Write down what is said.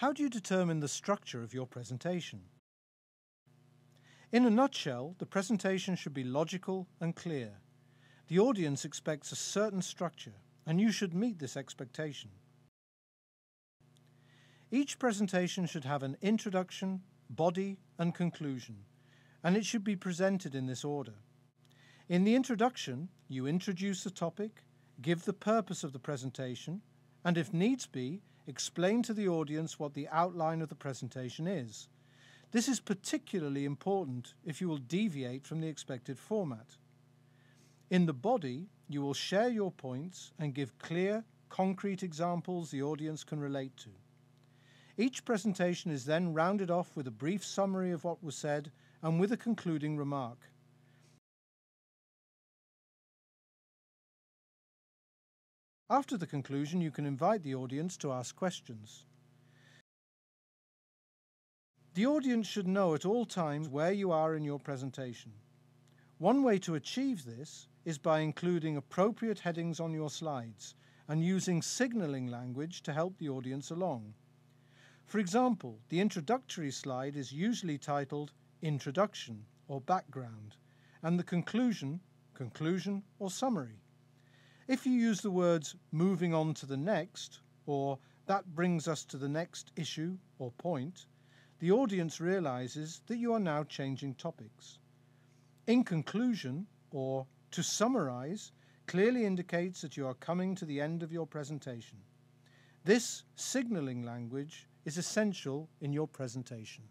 How do you determine the structure of your presentation? In a nutshell, the presentation should be logical and clear. The audience expects a certain structure, and you should meet this expectation. Each presentation should have an introduction, body, and conclusion, and it should be presented in this order. In the introduction, you introduce the topic, give the purpose of the presentation, and if needs be, explain to the audience what the outline of the presentation is. This is particularly important if you will deviate from the expected format. In the body, you will share your points and give clear, concrete examples the audience can relate to. Each presentation is then rounded off with a brief summary of what was said and with a concluding remark. After the conclusion, you can invite the audience to ask questions. The audience should know at all times where you are in your presentation. One way to achieve this is by including appropriate headings on your slides and using signalling language to help the audience along. For example, the introductory slide is usually titled Introduction or Background, and the conclusion or Summary. If you use the words moving on to the next, or that brings us to the next issue or point, the audience realizes that you are now changing topics. In conclusion, or to summarize, clearly indicates that you are coming to the end of your presentation. This signaling language is essential in your presentation.